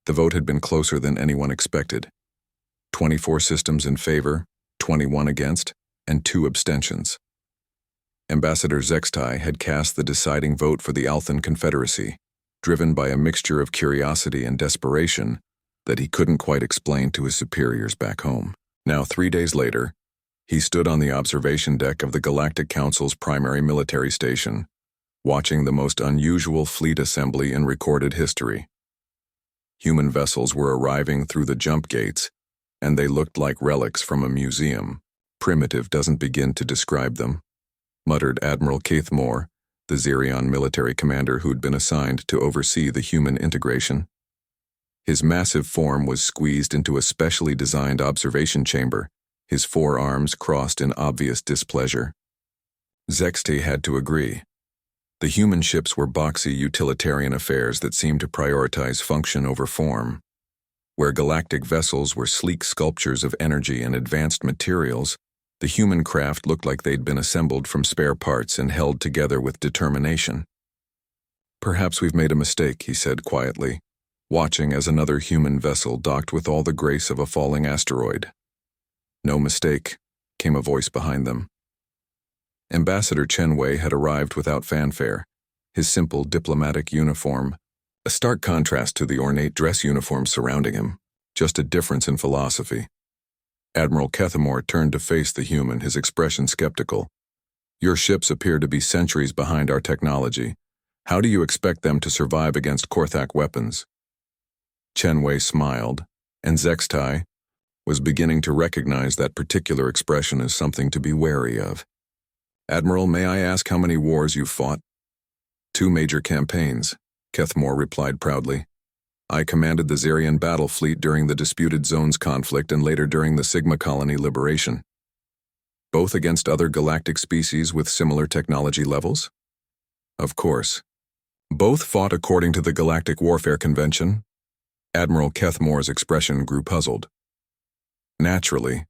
The vote had been closer than anyone expected. 24 systems in favor, 21 against, and 2 abstentions. Ambassador Zextai had cast the deciding vote for the Althan Confederacy, driven by a mixture of curiosity and desperation that he couldn't quite explain to his superiors back home. Now, 3 days later, he stood on the observation deck of the Galactic Council's primary military station, watching the most unusual fleet assembly in recorded history. Human vessels were arriving through the jump gates, and they looked like relics from a museum. Primitive doesn't begin to describe them, muttered Admiral Caithmore, the Xerion military commander who'd been assigned to oversee the human integration. His massive form was squeezed into a specially designed observation chamber, his forearms crossed in obvious displeasure. Zextai had to agree. The human ships were boxy utilitarian affairs that seemed to prioritize function over form. Where galactic vessels were sleek sculptures of energy and advanced materials, the human craft looked like they'd been assembled from spare parts and held together with determination. "Perhaps we've made a mistake," he said quietly, watching as another human vessel docked with all the grace of a falling asteroid. "No mistake," came a voice behind them. Ambassador Chen Wei had arrived without fanfare, his simple diplomatic uniform, a stark contrast to the ornate dress uniforms surrounding him, just a difference in philosophy. Admiral Caithmore turned to face the human, his expression skeptical. "Your ships appear to be centuries behind our technology. How do you expect them to survive against Korthak weapons?" Chen Wei smiled, and Zextai was beginning to recognize that particular expression as something to be wary of. "Admiral, may I ask how many wars you've fought?" "2 major campaigns," Caithmore replied proudly. "I commanded the Xerion battle fleet during the Disputed Zones conflict and later during the Sigma colony liberation." "Both against other galactic species with similar technology levels?" "Of course. Both fought according to the Galactic Warfare Convention." Admiral Caithmore's expression grew puzzled. "Naturally.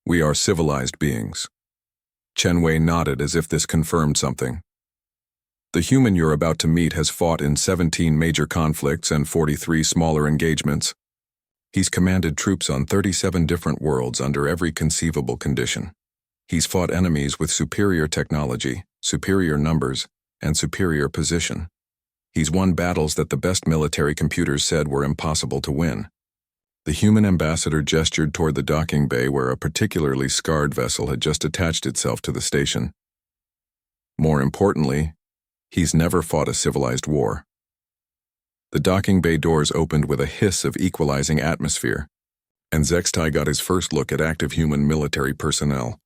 We are civilized beings." Chen Wei nodded as if this confirmed something. "The human you're about to meet has fought in 17 major conflicts and 43 smaller engagements. He's commanded troops on 37 different worlds under every conceivable condition. He's fought enemies with superior technology, superior numbers, and superior position. He's won battles that the best military computers said were impossible to win." The human ambassador gestured toward the docking bay where a particularly scarred vessel had just attached itself to the station. "More importantly, he's never fought a civilized war." The docking bay doors opened with a hiss of equalizing atmosphere, and Zextai got his first look at active human military personnel.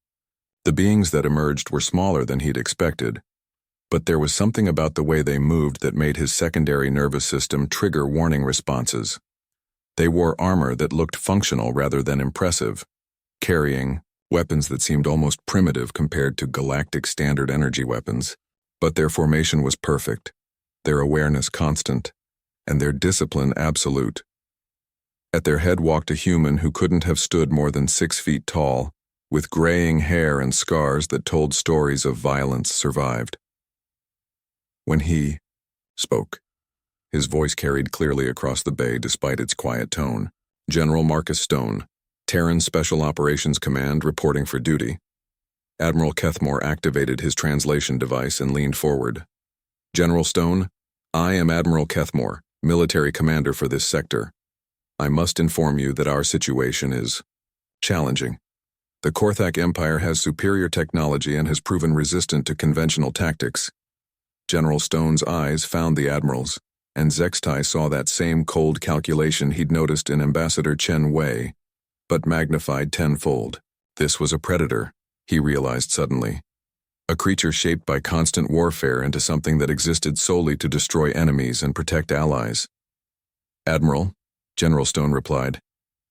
The beings that emerged were smaller than he'd expected, but there was something about the way they moved that made his secondary nervous system trigger warning responses. They wore armor that looked functional rather than impressive, carrying weapons that seemed almost primitive compared to galactic standard energy weapons. But their formation was perfect, their awareness constant, and their discipline absolute. At their head walked a human who couldn't have stood more than 6 feet tall, with graying hair and scars that told stories of violence survived. When he spoke, his voice carried clearly across the bay despite its quiet tone. "General Marcus Stone, Terran Special Operations Command reporting for duty." Admiral Caithmore activated his translation device and leaned forward. "General Stone, I am Admiral Caithmore, military commander for this sector. I must inform you that our situation is challenging. The Korthak Empire has superior technology and has proven resistant to conventional tactics." General Stone's eyes found the Admiral's, and Zextai saw that same cold calculation he'd noticed in Ambassador Chen Wei, but magnified tenfold. This was a predator, he realized suddenly. A creature shaped by constant warfare into something that existed solely to destroy enemies and protect allies. "Admiral," General Stone replied,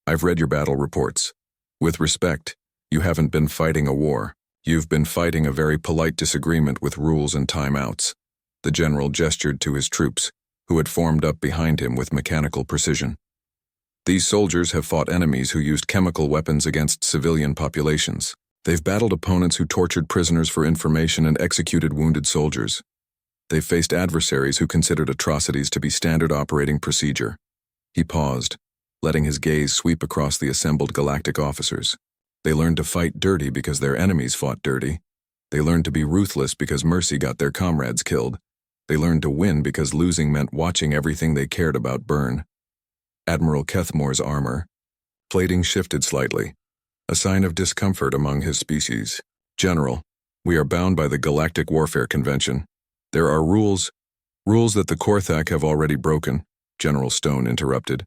"I've read your battle reports. With respect, you haven't been fighting a war. You've been fighting a very polite disagreement with rules and timeouts." The general gestured to his troops, who had formed up behind him with mechanical precision. "These soldiers have fought enemies who used chemical weapons against civilian populations. They've battled opponents who tortured prisoners for information and executed wounded soldiers. They've faced adversaries who considered atrocities to be standard operating procedure. He paused, letting his gaze sweep across the assembled galactic officers. They learned to fight dirty because their enemies fought dirty. They learned to be ruthless because mercy got their comrades killed. They learned to win because losing meant watching everything they cared about burn. Admiral Kethmore's armor. Plating shifted slightly, a sign of discomfort among his species. General, we are bound by the Galactic Warfare Convention. There are rules that the Korthak have already broken, General Stone interrupted.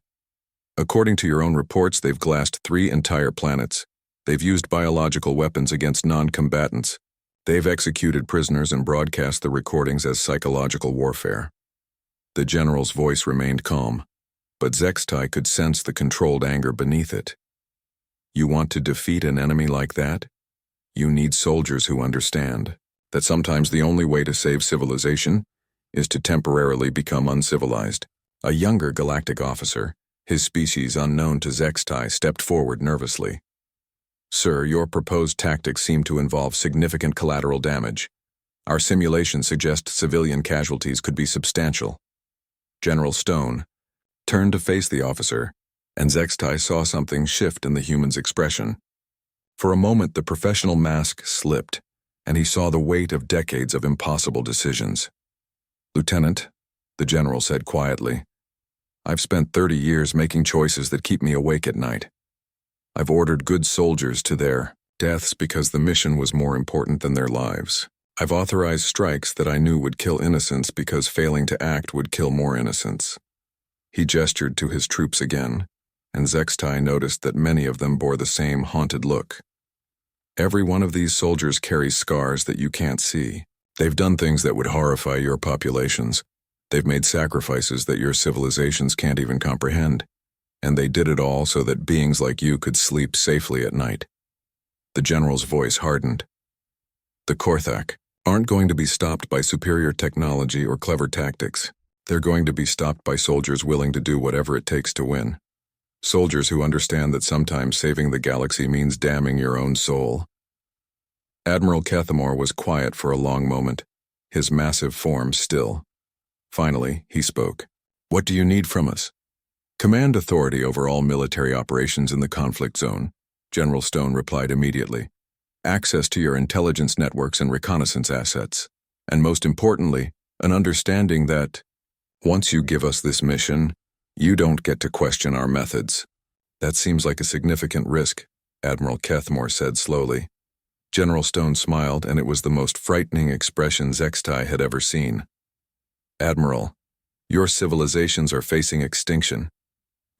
According to your own reports, they've glassed 3 entire planets. They've used biological weapons against non-combatants. They've executed prisoners and broadcast the recordings as psychological warfare. The general's voice remained calm, but Zextai could sense the controlled anger beneath it. You want to defeat an enemy like that? You need soldiers who understand that sometimes the only way to save civilization is to temporarily become uncivilized. A younger galactic officer, his species unknown to Zextai, stepped forward nervously. Sir, your proposed tactics seem to involve significant collateral damage. Our simulations suggest civilian casualties could be substantial. General Stone turned to face the officer, and Zextai saw something shift in the human's expression. For a moment, the professional mask slipped, and he saw the weight of decades of impossible decisions. Lieutenant, the general said quietly, I've spent 30 years making choices that keep me awake at night. I've ordered good soldiers to their deaths because the mission was more important than their lives. I've authorized strikes that I knew would kill innocents because failing to act would kill more innocents. He gestured to his troops again, and Zextai noticed that many of them bore the same haunted look. Every one of these soldiers carries scars that you can't see. They've done things that would horrify your populations. They've made sacrifices that your civilizations can't even comprehend. And they did it all so that beings like you could sleep safely at night. The general's voice hardened. The Korthak aren't going to be stopped by superior technology or clever tactics. They're going to be stopped by soldiers willing to do whatever it takes to win. Soldiers who understand that sometimes saving the galaxy means damning your own soul. Admiral Kethmore was quiet for a long moment, his massive form still. Finally, he spoke. What do you need from us? Command authority over all military operations in the conflict zone, General Stone replied immediately. Access to your intelligence networks and reconnaissance assets. And most importantly, an understanding that, once you give us this mission, you don't get to question our methods. That seems like a significant risk, Admiral Kethmore said slowly. General Stone smiled, and it was the most frightening expression Zextai had ever seen. Admiral, your civilizations are facing extinction.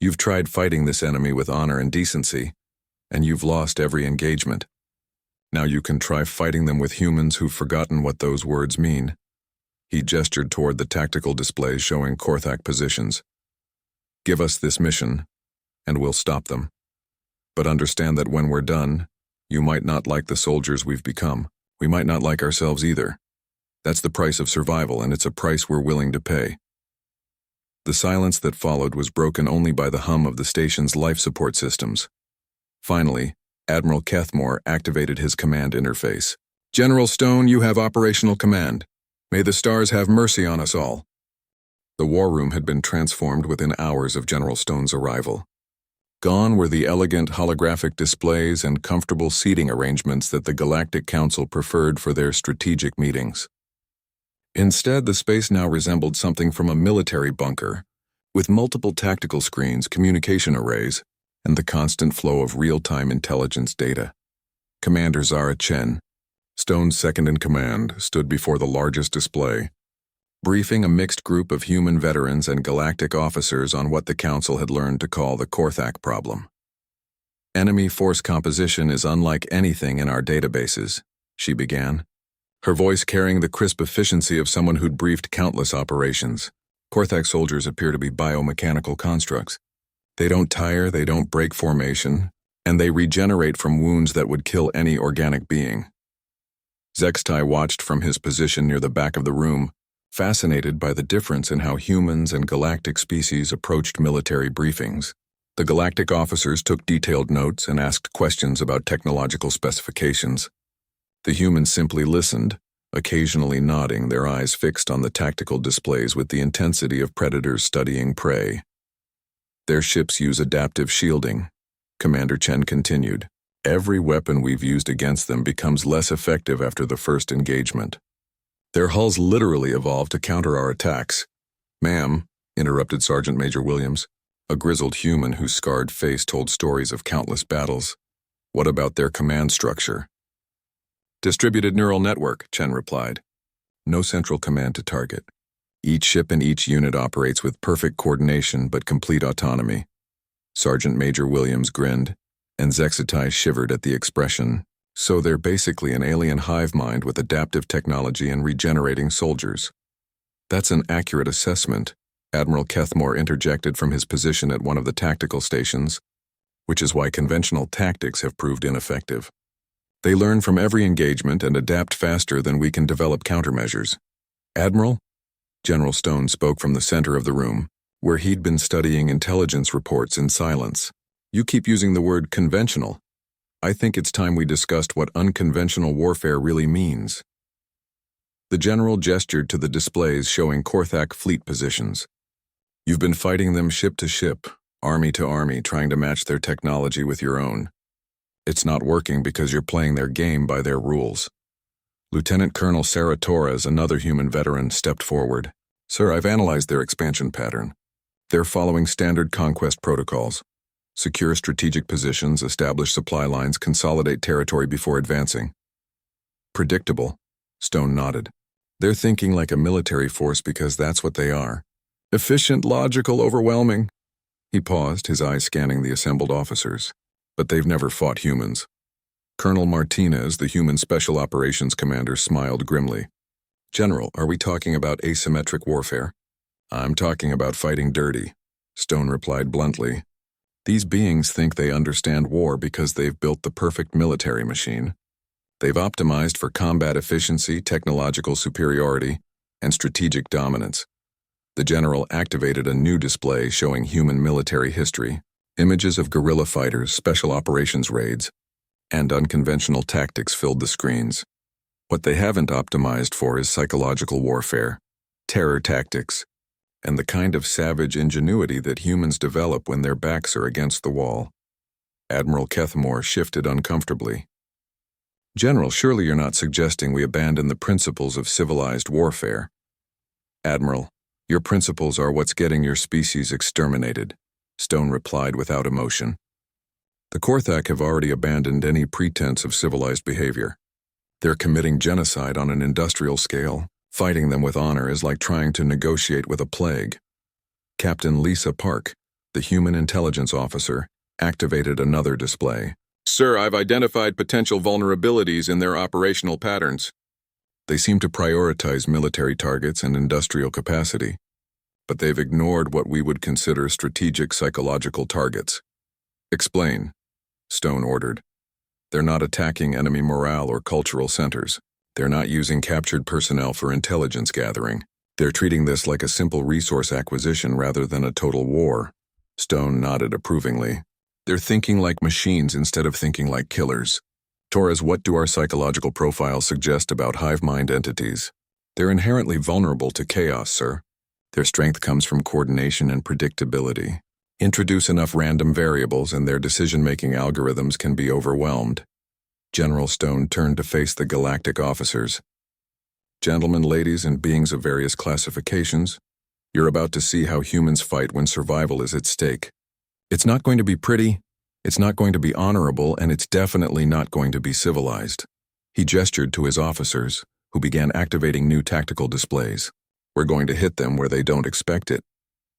You've tried fighting this enemy with honor and decency, and you've lost every engagement. Now you can try fighting them with humans who've forgotten what those words mean. He gestured toward the tactical displays showing Korthak positions. Give us this mission, and we'll stop them. But understand that when we're done, you might not like the soldiers we've become. We might not like ourselves either. That's the price of survival, and it's a price we're willing to pay. The silence that followed was broken only by the hum of the station's life support systems. Finally, Admiral Kethmore activated his command interface. General Stone, you have operational command. May the stars have mercy on us all. The war room had been transformed within hours of General Stone's arrival. Gone were the elegant holographic displays and comfortable seating arrangements that the Galactic Council preferred for their strategic meetings. Instead, the space now resembled something from a military bunker, with multiple tactical screens, communication arrays, and the constant flow of real-time intelligence data. Commander Zara Chen, Stone's second-in-command, stood before the largest display, briefing a mixed group of human veterans and galactic officers on what the Council had learned to call the Korthak problem. Enemy force composition is unlike anything in our databases, she began, her voice carrying the crisp efficiency of someone who'd briefed countless operations. Korthak soldiers appear to be biomechanical constructs. They don't tire, they don't break formation, and they regenerate from wounds that would kill any organic being. Zextai watched from his position near the back of the room, fascinated by the difference in how humans and galactic species approached military briefings. The galactic officers took detailed notes and asked questions about technological specifications. The humans simply listened, occasionally nodding, their eyes fixed on the tactical displays with the intensity of predators studying prey. Their ships use adaptive shielding. Commander Chen continued. Every weapon we've used against them becomes less effective after the first engagement. Their hulls literally evolve to counter our attacks. Ma'am, interrupted Sergeant Major Williams, a grizzled human whose scarred face told stories of countless battles. What about their command structure? Distributed neural network, Chen replied. No central command to target. Each ship and each unit operates with perfect coordination but complete autonomy. Sergeant Major Williams grinned, and Zexatai shivered at the expression. So they're basically an alien hive mind with adaptive technology and regenerating soldiers. That's an accurate assessment, Admiral Kethmore interjected from his position at one of the tactical stations, which is why conventional tactics have proved ineffective. They learn from every engagement and adapt faster than we can develop countermeasures. Admiral? General Stone spoke from the center of the room, where he'd been studying intelligence reports in silence. You keep using the word conventional. I think it's time we discussed what unconventional warfare really means. The general gestured to the displays showing Korthak fleet positions. You've been fighting them ship to ship, army to army, trying to match their technology with your own. It's not working because you're playing their game by their rules. Lieutenant Colonel Sarah Torres, another human veteran, stepped forward. Sir, I've analyzed their expansion pattern. They're following standard conquest protocols. Secure strategic positions, establish supply lines, consolidate territory before advancing. Predictable, Stone nodded. They're thinking like a military force because that's what they are. Efficient, logical, overwhelming. He paused, his eyes scanning the assembled officers. But they've never fought humans. Colonel Martinez, the human special operations commander, smiled grimly. General, are we talking about asymmetric warfare? I'm talking about fighting dirty, Stone replied bluntly. These beings think they understand war because they've built the perfect military machine. They've optimized for combat efficiency, technological superiority, and strategic dominance. The general activated a new display showing human military history, images of guerrilla fighters, special operations raids, and unconventional tactics filled the screens. What they haven't optimized for is psychological warfare, terror tactics, and the kind of savage ingenuity that humans develop when their backs are against the wall. Admiral Kethmore shifted uncomfortably. General, surely you're not suggesting we abandon the principles of civilized warfare. Admiral, your principles are what's getting your species exterminated, Stone replied without emotion. The Korthak have already abandoned any pretense of civilized behavior. They're committing genocide on an industrial scale. Fighting them with honor is like trying to negotiate with a plague. Captain Lisa Park, the human intelligence officer, activated another display. Sir, I've identified potential vulnerabilities in their operational patterns. They seem to prioritize military targets and industrial capacity, but they've ignored what we would consider strategic psychological targets. Explain, Stone ordered. They're not attacking enemy morale or cultural centers. They're not using captured personnel for intelligence gathering. They're treating this like a simple resource acquisition rather than a total war. Stone nodded approvingly. They're thinking like machines instead of thinking like killers. Torres, what do our psychological profiles suggest about hive mind entities? They're inherently vulnerable to chaos, sir. Their strength comes from coordination and predictability. Introduce enough random variables and their decision-making algorithms can be overwhelmed. General Stone turned to face the Galactic officers. Gentlemen, ladies, and beings of various classifications, you're about to see how humans fight when survival is at stake. It's not going to be pretty, it's not going to be honorable, and it's definitely not going to be civilized. He gestured to his officers, who began activating new tactical displays. We're going to hit them where they don't expect it,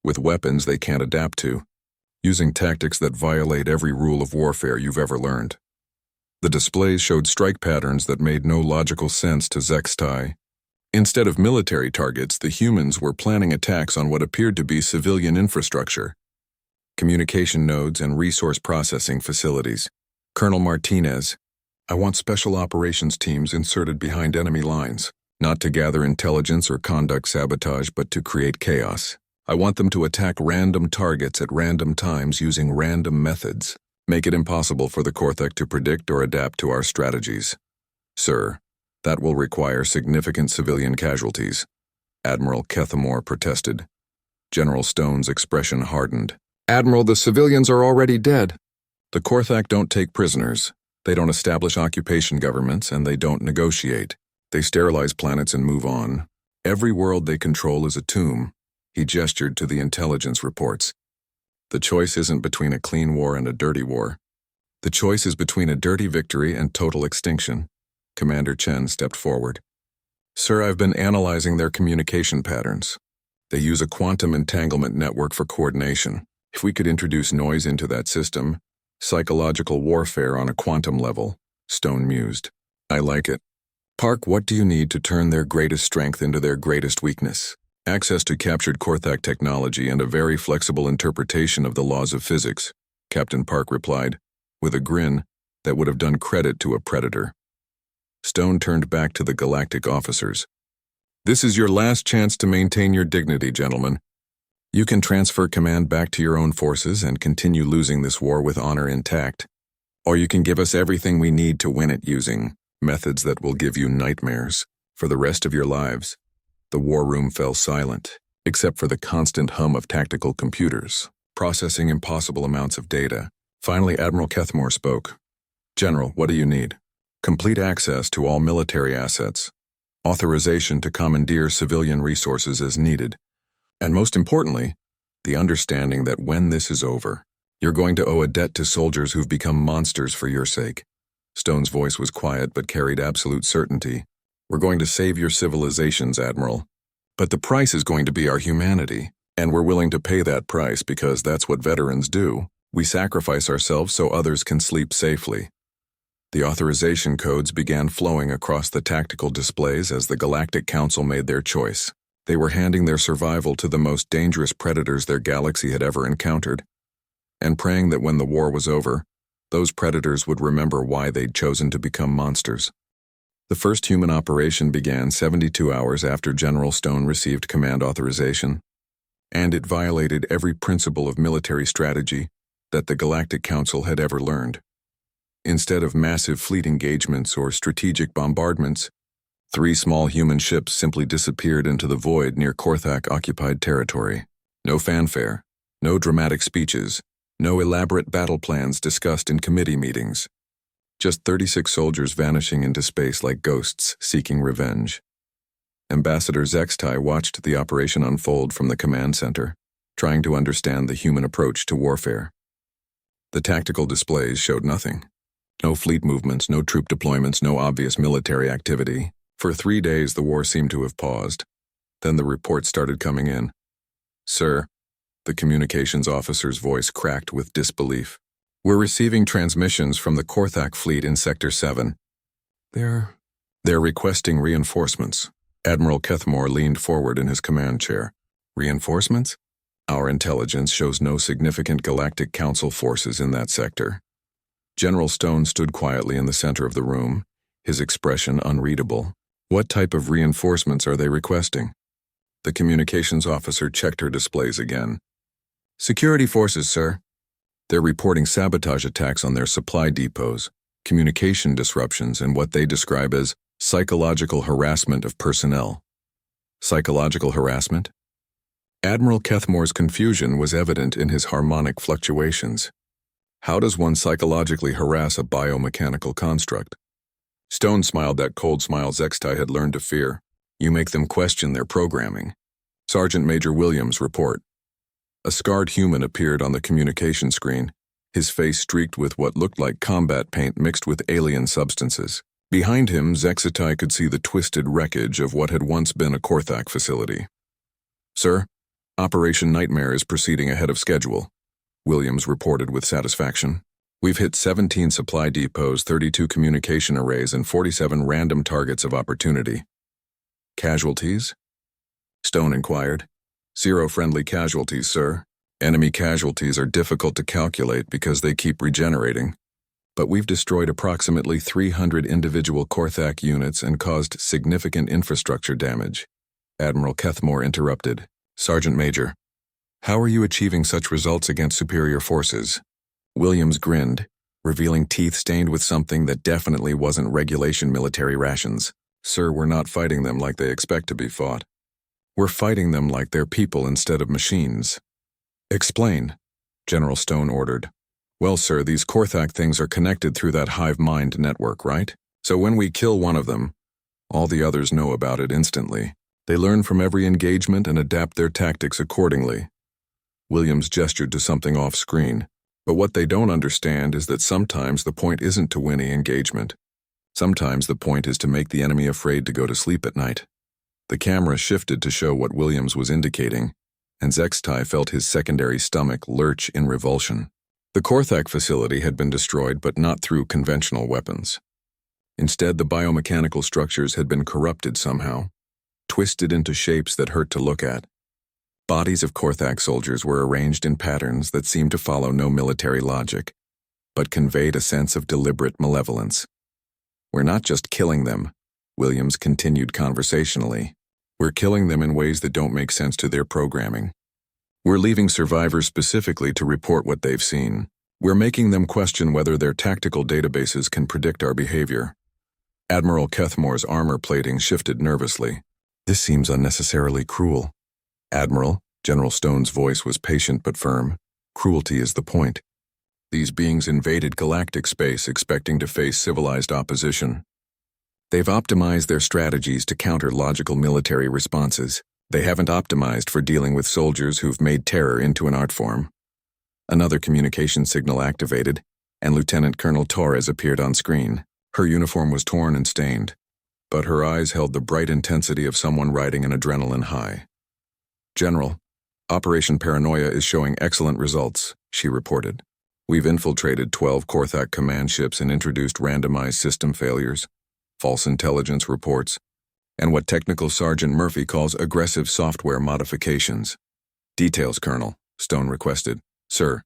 with weapons they can't adapt to, using tactics that violate every rule of warfare you've ever learned. The displays showed strike patterns that made no logical sense to Zextai. Instead of military targets, the humans were planning attacks on what appeared to be civilian infrastructure, communication nodes, and resource processing facilities. Colonel Martinez, I want special operations teams inserted behind enemy lines, not to gather intelligence or conduct sabotage, but to create chaos. I want them to attack random targets at random times using random methods. Make it impossible for the Korthak to predict or adapt to our strategies. Sir, that will require significant civilian casualties, Admiral Kethmore protested. General Stone's expression hardened. Admiral, the civilians are already dead. The Korthak don't take prisoners. They don't establish occupation governments, and they don't negotiate. They sterilize planets and move on. Every world they control is a tomb. He gestured to the intelligence reports. The choice isn't between a clean war and a dirty war. The choice is between a dirty victory and total extinction. Commander Chen stepped forward. Sir, I've been analyzing their communication patterns. They use a quantum entanglement network for coordination. If we could introduce noise into that system, psychological warfare on a quantum level, Stone mused. I like it. Park, what do you need to turn their greatest strength into their greatest weakness? Access to captured Korthak technology and a very flexible interpretation of the laws of physics, Captain Park replied, with a grin that would have done credit to a predator. Stone turned back to the Galactic officers. This is your last chance to maintain your dignity, gentlemen. You can transfer command back to your own forces and continue losing this war with honor intact. Or you can give us everything we need to win it using methods that will give you nightmares for the rest of your lives. The war room fell silent, except for the constant hum of tactical computers, processing impossible amounts of data. Finally, Admiral Kethmore spoke. General, what do you need? Complete access to all military assets. Authorization to commandeer civilian resources as needed. And most importantly, the understanding that when this is over, you're going to owe a debt to soldiers who've become monsters for your sake. Stone's voice was quiet but carried absolute certainty. We're going to save your civilizations, Admiral. But the price is going to be our humanity, and we're willing to pay that price because that's what veterans do. We sacrifice ourselves so others can sleep safely. The authorization codes began flowing across the tactical displays as the Galactic Council made their choice. They were handing their survival to the most dangerous predators their galaxy had ever encountered, and praying that when the war was over, those predators would remember why they'd chosen to become monsters. The first human operation began 72 hours after General Stone received command authorization, and it violated every principle of military strategy that the Galactic Council had ever learned. Instead of massive fleet engagements or strategic bombardments, 3 small human ships simply disappeared into the void near Korthak-occupied territory. No fanfare, no dramatic speeches, no elaborate battle plans discussed in committee meetings. Just 36 soldiers vanishing into space like ghosts seeking revenge. Ambassador Zextai watched the operation unfold from the command center, trying to understand the human approach to warfare. The tactical displays showed nothing. No fleet movements, no troop deployments, no obvious military activity. For 3 days, the war seemed to have paused. Then the reports started coming in. Sir, the communications officer's voice cracked with disbelief. We're receiving transmissions from the Korthak fleet in Sector 7. They're requesting reinforcements. Admiral Kethmore leaned forward in his command chair. Reinforcements? Our intelligence shows no significant Galactic Council forces in that sector. General Stone stood quietly in the center of the room, his expression unreadable. What type of reinforcements are they requesting? The communications officer checked her displays again. Security forces, sir. They're reporting sabotage attacks on their supply depots, communication disruptions, and what they describe as psychological harassment of personnel. Psychological harassment? Admiral Kethmore's confusion was evident in his harmonic fluctuations. How does one psychologically harass a biomechanical construct? Stone smiled that cold smile Zextai had learned to fear. You make them question their programming. Sergeant Major Williams, report. A scarred human appeared on the communication screen, his face streaked with what looked like combat paint mixed with alien substances. Behind him, Zextai could see the twisted wreckage of what had once been a Korthak facility. Sir, Operation Nightmare is proceeding ahead of schedule, Williams reported with satisfaction. We've hit 17 supply depots, 32 communication arrays, and 47 random targets of opportunity. Casualties? Stone inquired. 0 friendly casualties, sir. Enemy casualties are difficult to calculate because they keep regenerating. But we've destroyed approximately 300 individual Korthak units and caused significant infrastructure damage. Admiral Kethmore interrupted. Sergeant Major, how are you achieving such results against superior forces? Williams grinned, revealing teeth stained with something that definitely wasn't regulation military rations. Sir, we're not fighting them like they expect to be fought. We're fighting them like they're people instead of machines. Explain. General Stone ordered. Well, sir, these Korthak things are connected through that hive mind network, right? So when we kill one of them, all the others know about it instantly. They learn from every engagement and adapt their tactics accordingly. Williams gestured to something off-screen. But what they don't understand is that sometimes the point isn't to win the engagement. Sometimes the point is to make the enemy afraid to go to sleep at night. The camera shifted to show what Williams was indicating, and Zextai felt his secondary stomach lurch in revulsion. The Korthak facility had been destroyed, but not through conventional weapons. Instead, the biomechanical structures had been corrupted somehow, twisted into shapes that hurt to look at. Bodies of Korthak soldiers were arranged in patterns that seemed to follow no military logic, but conveyed a sense of deliberate malevolence. We're not just killing them, Williams continued conversationally. We're killing them in ways that don't make sense to their programming. We're leaving survivors specifically to report what they've seen. We're making them question whether their tactical databases can predict our behavior. Admiral Kethmore's armor plating shifted nervously. This seems unnecessarily cruel. Admiral, General Stone's voice was patient but firm. Cruelty is the point. These beings invaded galactic space expecting to face civilized opposition. They've optimized their strategies to counter logical military responses. They haven't optimized for dealing with soldiers who've made terror into an art form. Another communication signal activated, and Lieutenant Colonel Torres appeared on screen. Her uniform was torn and stained, but her eyes held the bright intensity of someone riding an adrenaline high. General, Operation Paranoia is showing excellent results, she reported. We've infiltrated 12 Korthak command ships and introduced randomized system failures, false intelligence reports, and what Technical Sergeant Murphy calls aggressive software modifications. Details, Colonel, Stone requested. Sir,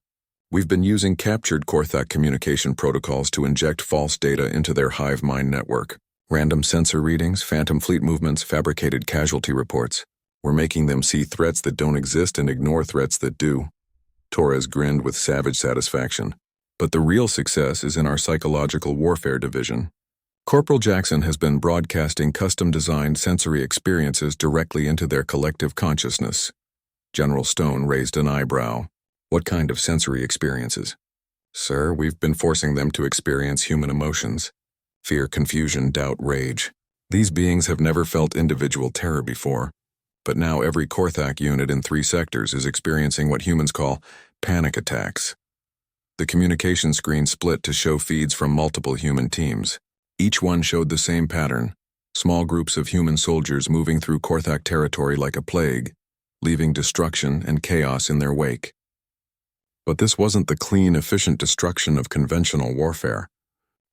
we've been using captured Korthak communication protocols to inject false data into their hive mind network. Random sensor readings, phantom fleet movements, fabricated casualty reports. We're making them see threats that don't exist and ignore threats that do. Torres grinned with savage satisfaction. But the real success is in our psychological warfare division. Corporal Jackson has been broadcasting custom-designed sensory experiences directly into their collective consciousness. General Stone raised an eyebrow. What kind of sensory experiences? Sir, we've been forcing them to experience human emotions. Fear, confusion, doubt, rage. These beings have never felt individual terror before. But now every Korthak unit in 3 sectors is experiencing what humans call panic attacks. The communication screen split to show feeds from multiple human teams. Each one showed the same pattern, small groups of human soldiers moving through Korthak territory like a plague, leaving destruction and chaos in their wake. But this wasn't the clean, efficient destruction of conventional warfare.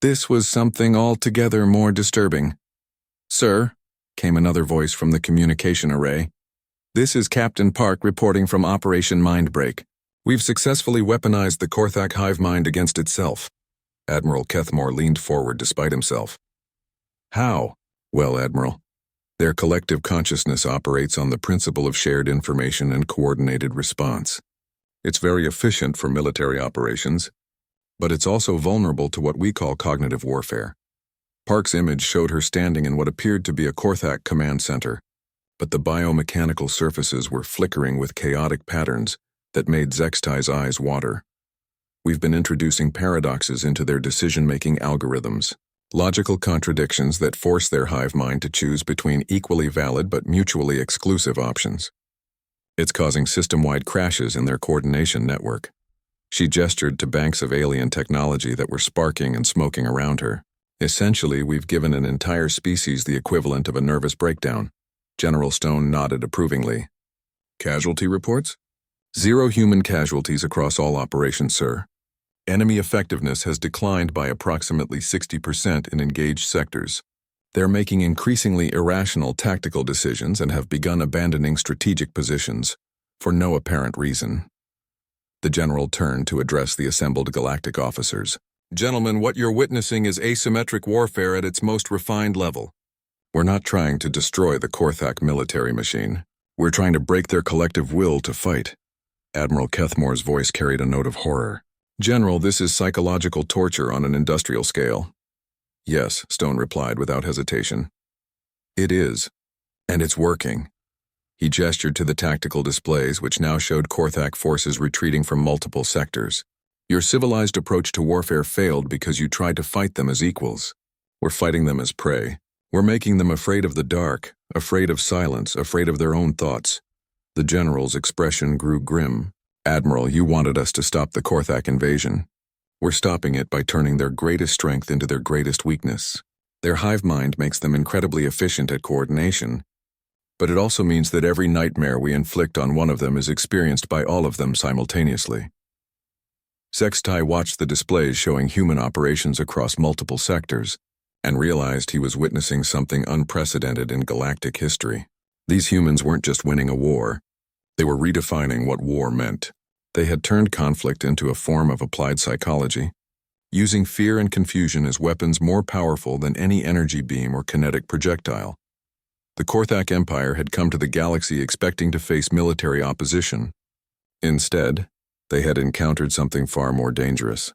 This was something altogether more disturbing. Sir, came another voice from the communication array. This is Captain Park reporting from Operation Mindbreak. We've successfully weaponized the Korthak hive mind against itself. Admiral Kethmore leaned forward despite himself. How? Well, Admiral, their collective consciousness operates on the principle of shared information and coordinated response. It's very efficient for military operations, but it's also vulnerable to what we call cognitive warfare. Park's image showed her standing in what appeared to be a Korthak command center, but the biomechanical surfaces were flickering with chaotic patterns that made Zextai's eyes water. We've been introducing paradoxes into their decision-making algorithms, logical contradictions that force their hive mind to choose between equally valid but mutually exclusive options. It's causing system-wide crashes in their coordination network. She gestured to banks of alien technology that were sparking and smoking around her. Essentially, we've given an entire species the equivalent of a nervous breakdown. General Stone nodded approvingly. Casualty reports? 0 human casualties across all operations, sir. Enemy effectiveness has declined by approximately 60% in engaged sectors. They're making increasingly irrational tactical decisions and have begun abandoning strategic positions, for no apparent reason. The general turned to address the assembled galactic officers. Gentlemen, what you're witnessing is asymmetric warfare at its most refined level. We're not trying to destroy the Korthak military machine. We're trying to break their collective will to fight. Admiral Kethmore's voice carried a note of horror. General, this is psychological torture on an industrial scale. Yes, Stone replied without hesitation. It is, and it's working. He gestured to the tactical displays, which now showed Korthak forces retreating from multiple sectors. Your civilized approach to warfare failed because you tried to fight them as equals. We're fighting them as prey. We're making them afraid of the dark, afraid of silence, afraid of their own thoughts. The general's expression grew grim. Admiral, you wanted us to stop the Korthak invasion. We're stopping it by turning their greatest strength into their greatest weakness. Their hive mind makes them incredibly efficient at coordination, but it also means that every nightmare we inflict on one of them is experienced by all of them simultaneously. Zextai watched the displays showing human operations across multiple sectors and realized he was witnessing something unprecedented in galactic history. These humans weren't just winning a war, they were redefining what war meant. They had turned conflict into a form of applied psychology, using fear and confusion as weapons more powerful than any energy beam or kinetic projectile. The Korthak Empire had come to the galaxy expecting to face military opposition. Instead, they had encountered something far more dangerous.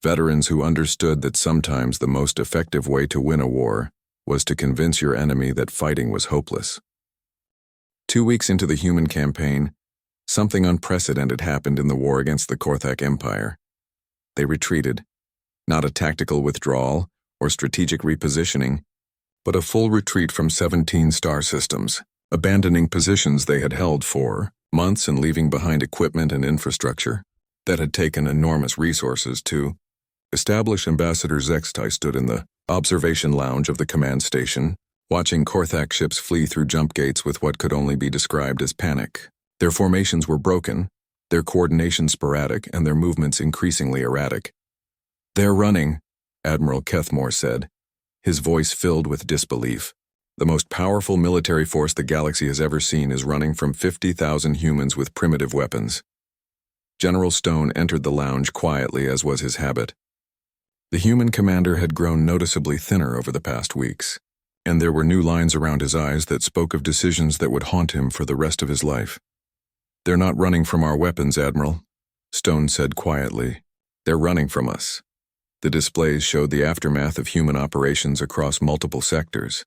Veterans who understood that sometimes the most effective way to win a war was to convince your enemy that fighting was hopeless. 2 weeks into the human campaign, something unprecedented happened in the war against the Korthak Empire. They retreated, not a tactical withdrawal or strategic repositioning, but a full retreat from 17 star systems, abandoning positions they had held for months and leaving behind equipment and infrastructure that had taken enormous resources to establish. Ambassador Zextai stood in the observation lounge of the command station, watching Korthak ships flee through jump gates with what could only be described as panic. Their formations were broken, their coordination sporadic, and their movements increasingly erratic. "They're running," Admiral Kethmore said, his voice filled with disbelief. "The most powerful military force the galaxy has ever seen is running from 50,000 humans with primitive weapons." General Stone entered the lounge quietly, as was his habit. The human commander had grown noticeably thinner over the past weeks, and there were new lines around his eyes that spoke of decisions that would haunt him for the rest of his life. "They're not running from our weapons, Admiral," Stone said quietly. "They're running from us." The displays showed the aftermath of human operations across multiple sectors.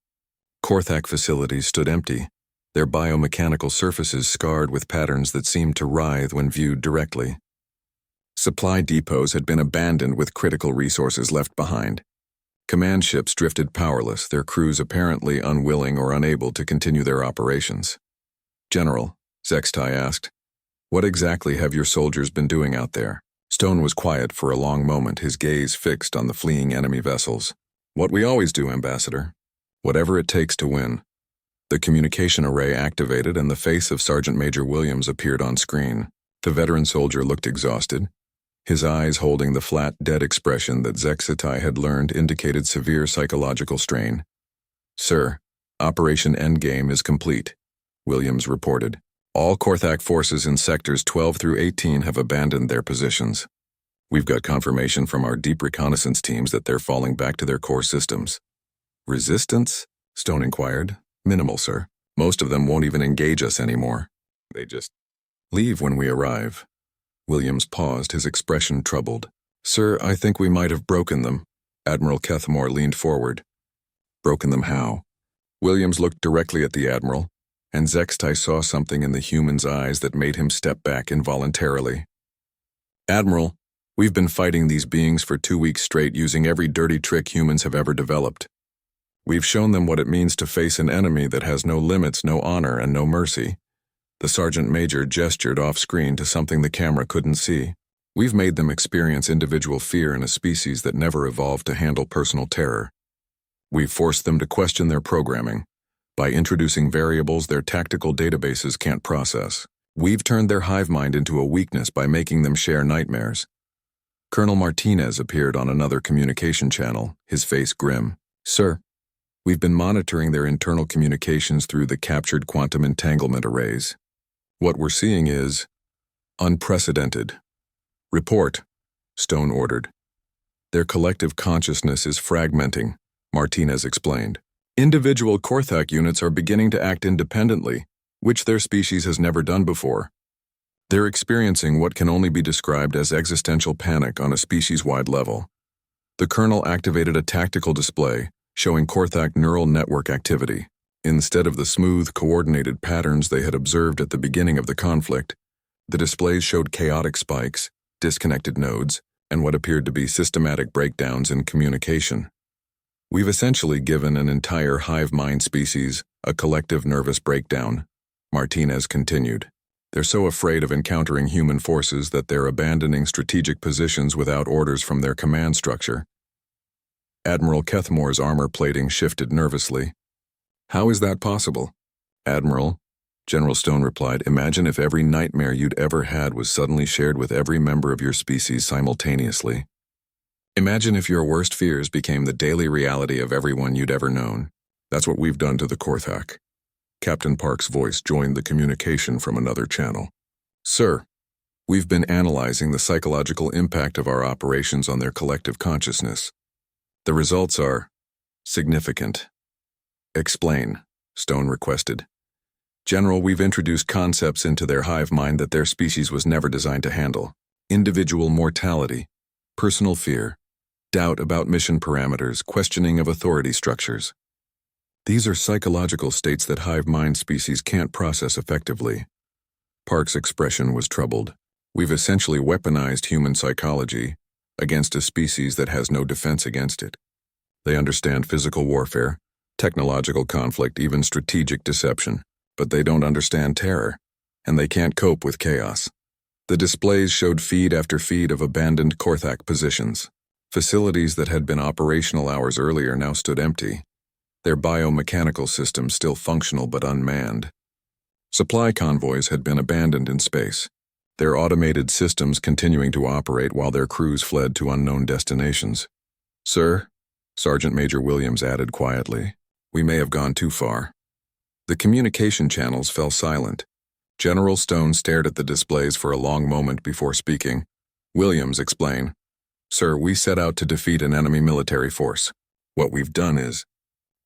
Korthak facilities stood empty, their biomechanical surfaces scarred with patterns that seemed to writhe when viewed directly. Supply depots had been abandoned with critical resources left behind. Command ships drifted powerless, their crews apparently unwilling or unable to continue their operations. "General," Zextai asked, "what exactly have your soldiers been doing out there?" Stone was quiet for a long moment, his gaze fixed on the fleeing enemy vessels. "What we always do, Ambassador. Whatever it takes to win." The communication array activated and the face of Sergeant Major Williams appeared on screen. The veteran soldier looked exhausted, his eyes holding the flat, dead expression that Zextai had learned indicated severe psychological strain. "Sir, Operation Endgame is complete," Williams reported. "All Korthak forces in sectors 12 through 18 have abandoned their positions. We've got confirmation from our deep reconnaissance teams that they're falling back to their core systems." "Resistance?" Stone inquired. "Minimal, sir. Most of them won't even engage us anymore. They just leave when we arrive." Williams paused, his expression troubled. "Sir, I think we might have broken them." Admiral Kethmore leaned forward. "Broken them how?" Williams looked directly at the Admiral, and Zextai saw something in the human's eyes that made him step back involuntarily. "Admiral, we've been fighting these beings for 2 weeks straight using every dirty trick humans have ever developed. We've shown them what it means to face an enemy that has no limits, no honor, and no mercy." The sergeant major gestured off-screen to something the camera couldn't see. "We've made them experience individual fear in a species that never evolved to handle personal terror. We've forced them to question their programming by introducing variables their tactical databases can't process. We've turned their hive mind into a weakness by making them share nightmares." Colonel Martinez appeared on another communication channel, his face grim. "Sir, we've been monitoring their internal communications through the captured quantum entanglement arrays. What we're seeing is unprecedented." "Report," Stone ordered. "Their collective consciousness is fragmenting," Martinez explained. "Individual Korthak units are beginning to act independently, which their species has never done before. They're experiencing what can only be described as existential panic on a species-wide level." The colonel activated a tactical display showing Korthak neural network activity. Instead of the smooth, coordinated patterns they had observed at the beginning of the conflict, the displays showed chaotic spikes, disconnected nodes, and what appeared to be systematic breakdowns in communication. We've essentially given an entire hive mind species a collective nervous breakdown, Martinez continued. They're so afraid of encountering human forces that they're abandoning strategic positions without orders from their command structure. Admiral Kethmore's armor plating shifted nervously. How is that possible? Admiral, General Stone replied, imagine if every nightmare you'd ever had was suddenly shared with every member of your species simultaneously. Imagine if your worst fears became the daily reality of everyone you'd ever known. That's what we've done to the Korthak. Captain Park's voice joined the communication from another channel. Sir, we've been analyzing the psychological impact of our operations on their collective consciousness. The results are significant. Explain, Stone requested. General, we've introduced concepts into their hive mind that their species was never designed to handle. Individual mortality, personal fear, doubt about mission parameters, questioning of authority structures. These are psychological states that hive mind species can't process effectively. Park's expression was troubled. We've essentially weaponized human psychology against a species that has no defense against it. They understand physical warfare, technological conflict, even strategic deception, but they don't understand terror, and they can't cope with chaos. The displays showed feed after feed of abandoned Korthak positions. Facilities that had been operational hours earlier now stood empty, their biomechanical systems still functional but unmanned. Supply convoys had been abandoned in space, their automated systems continuing to operate while their crews fled to unknown destinations. Sir, Sergeant Major Williams added quietly, we may have gone too far. The communication channels fell silent. General Stone stared at the displays for a long moment before speaking. Williams explained, Sir, we set out to defeat an enemy military force. What we've done is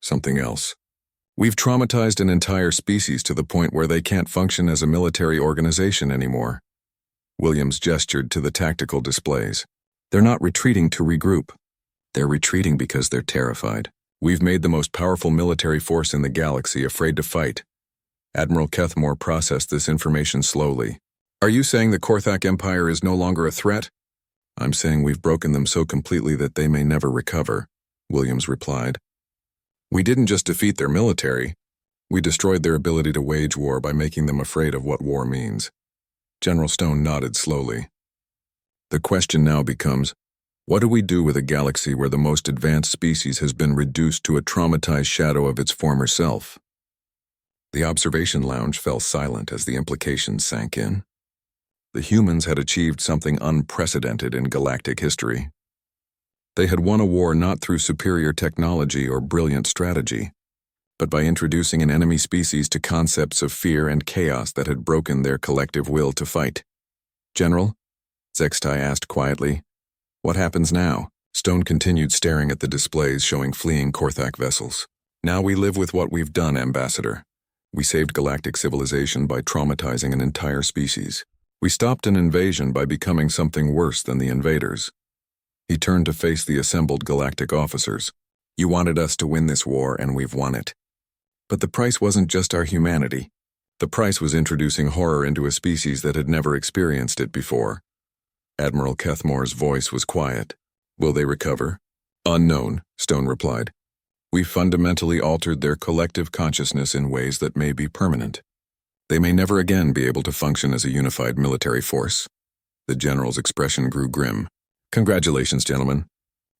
something else. We've traumatized an entire species to the point where they can't function as a military organization anymore. Williams gestured to the tactical displays. They're not retreating to regroup. They're retreating because they're terrified. We've made the most powerful military force in the galaxy afraid to fight. Admiral Kethmore processed this information slowly. Are you saying the Korthak Empire is no longer a threat? I'm saying we've broken them so completely that they may never recover, Williams replied. We didn't just defeat their military, we destroyed their ability to wage war by making them afraid of what war means. General Stone nodded slowly. The question now becomes, what do we do with a galaxy where the most advanced species has been reduced to a traumatized shadow of its former self? The observation lounge fell silent as the implications sank in. The humans had achieved something unprecedented in galactic history. They had won a war not through superior technology or brilliant strategy, but by introducing an enemy species to concepts of fear and chaos that had broken their collective will to fight. General, Zextai asked quietly, what happens now? Stone continued staring at the displays showing fleeing Korthak vessels. Now we live with what we've done, Ambassador. We saved galactic civilization by traumatizing an entire species. We stopped an invasion by becoming something worse than the invaders. He turned to face the assembled galactic officers. You wanted us to win this war, and we've won it. But the price wasn't just our humanity. The price was introducing horror into a species that had never experienced it before. Admiral Kethmore's voice was quiet. Will they recover? Unknown, Stone replied. We fundamentally altered their collective consciousness in ways that may be permanent. They may never again be able to function as a unified military force. The general's expression grew grim. Congratulations, gentlemen.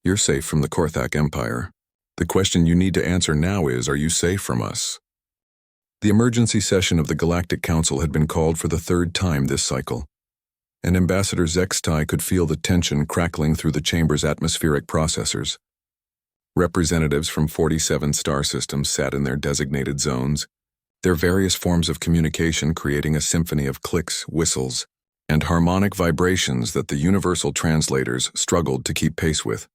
You're safe from the Korthak Empire. The question you need to answer now is, are you safe from us? The emergency session of the Galactic Council had been called for the third time this cycle, and Ambassador Zextai could feel the tension crackling through the chamber's atmospheric processors. Representatives from 47 star systems sat in their designated zones, their various forms of communication creating a symphony of clicks, whistles, and harmonic vibrations that the universal translators struggled to keep pace with.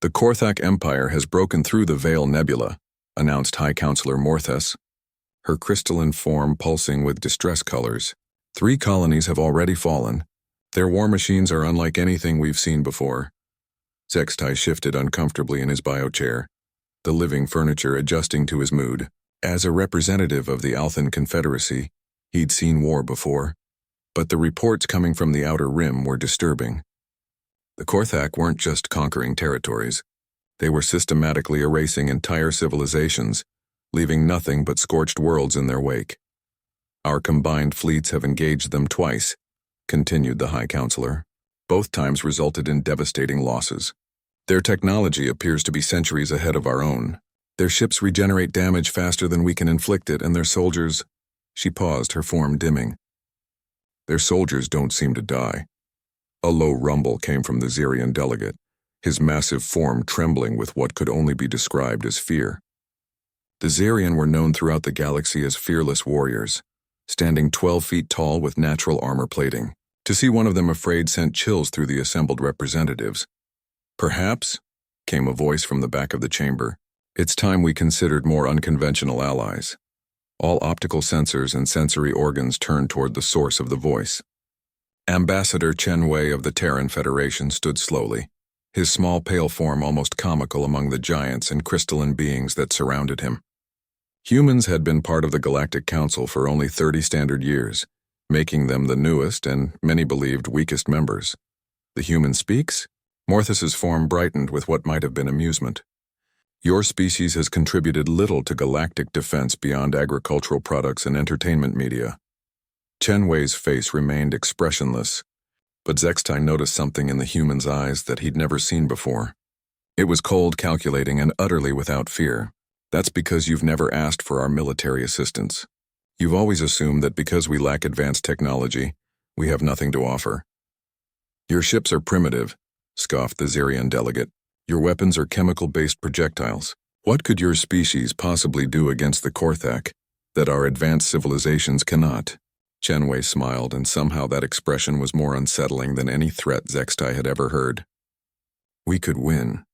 The Korthak Empire has broken through the Veil Nebula, announced High Counselor Morthes, her crystalline form pulsing with distress colors. 3 colonies have already fallen. Their war machines are unlike anything we've seen before. Zextai shifted uncomfortably in his biochair, the living furniture adjusting to his mood. As a representative of the Althan Confederacy, he'd seen war before, but the reports coming from the Outer Rim were disturbing. The Korthak weren't just conquering territories. They were systematically erasing entire civilizations, leaving nothing but scorched worlds in their wake. Our combined fleets have engaged them twice, continued the High Counselor. Both times resulted in devastating losses. Their technology appears to be centuries ahead of our own. Their ships regenerate damage faster than we can inflict it, and their soldiers— She paused, her form dimming. Their soldiers don't seem to die. A low rumble came from the Xerian delegate, his massive form trembling with what could only be described as fear. The Xerian were known throughout the galaxy as fearless warriors, standing 12 feet tall with natural armor plating. To see one of them afraid sent chills through the assembled representatives. Perhaps, came a voice from the back of the chamber, it's time we considered more unconventional allies. All optical sensors and sensory organs turned toward the source of the voice. Ambassador Chen Wei of the Terran Federation stood slowly, his small pale form almost comical among the giants and crystalline beings that surrounded him. Humans had been part of the Galactic Council for only 30 standard years, making them the newest and, many believed, weakest members. The human speaks? Morthus's form brightened with what might have been amusement. Your species has contributed little to galactic defense beyond agricultural products and entertainment media. Chen Wei's face remained expressionless, but Zextai noticed something in the human's eyes that he'd never seen before. It was cold, calculating, and utterly without fear. That's because you've never asked for our military assistance. You've always assumed that because we lack advanced technology, we have nothing to offer. Your ships are primitive, scoffed the Xerian delegate. Your weapons are chemical-based projectiles. What could your species possibly do against the Korthak that our advanced civilizations cannot? Chen Wei smiled, and somehow that expression was more unsettling than any threat Zextai had ever heard. We could win.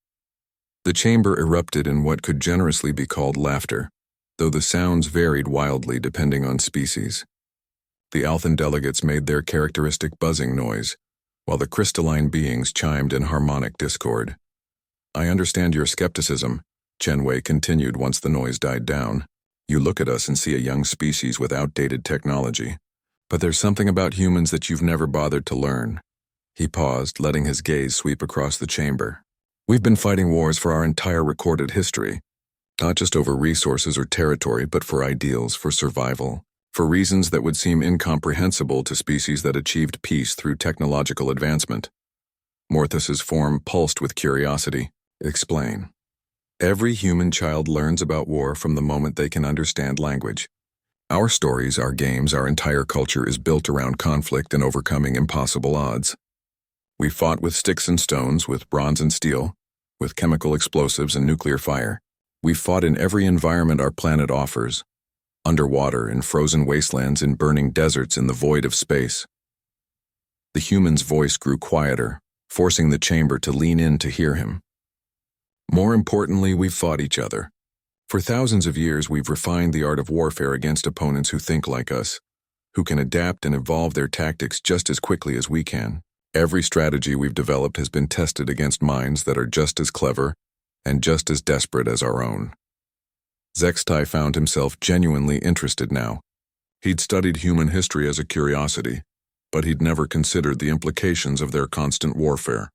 The chamber erupted in what could generously be called laughter, though the sounds varied wildly depending on species. The Althan delegates made their characteristic buzzing noise, while the crystalline beings chimed in harmonic discord. I understand your skepticism, Chen Wei continued once the noise died down. You look at us and see a young species with outdated technology. But there's something about humans that you've never bothered to learn. He paused, letting his gaze sweep across the chamber. We've been fighting wars for our entire recorded history. Not just over resources or territory, but for ideals, for survival, for reasons that would seem incomprehensible to species that achieved peace through technological advancement. Morthus's form pulsed with curiosity. Explain. Every human child learns about war from the moment they can understand language. Our stories, our games, our entire culture is built around conflict and overcoming impossible odds. We fought with sticks and stones, with bronze and steel, with chemical explosives and nuclear fire. We fought in every environment our planet offers, underwater, in frozen wastelands, in burning deserts, in the void of space. The human's voice grew quieter, forcing the chamber to lean in to hear him. More importantly, we've fought each other. For thousands of years, we've refined the art of warfare against opponents who think like us, who can adapt and evolve their tactics just as quickly as we can. Every strategy we've developed has been tested against minds that are just as clever and just as desperate as our own. Zextai found himself genuinely interested now. He'd studied human history as a curiosity, but he'd never considered the implications of their constant warfare.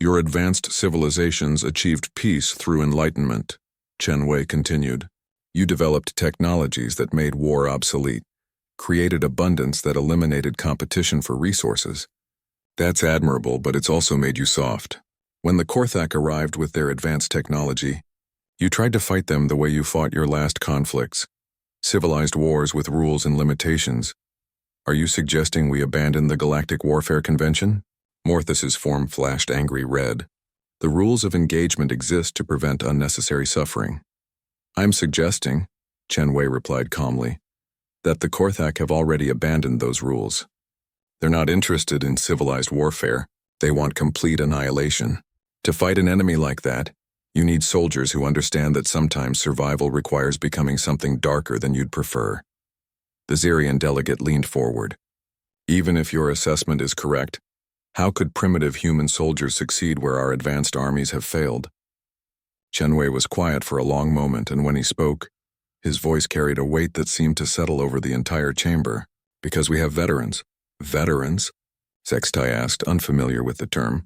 Your advanced civilizations achieved peace through enlightenment, Chen Wei continued. You developed technologies that made war obsolete, created abundance that eliminated competition for resources. That's admirable, but it's also made you soft. When the Korthak arrived with their advanced technology, you tried to fight them the way you fought your last conflicts, civilized wars with rules and limitations. Are you suggesting we abandon the Galactic Warfare Convention? Morthus's form flashed angry red. The rules of engagement exist to prevent unnecessary suffering. I'm suggesting, Chen Wei replied calmly, that the Korthak have already abandoned those rules. They're not interested in civilized warfare. They want complete annihilation. To fight an enemy like that, you need soldiers who understand that sometimes survival requires becoming something darker than you'd prefer. The Xerian delegate leaned forward. Even if your assessment is correct, how could primitive human soldiers succeed where our advanced armies have failed? Chen Wei was quiet for a long moment, and when he spoke, His voice carried a weight that seemed to settle over the entire chamber. Because we have veterans. Veterans? Sextai asked, unfamiliar with the term.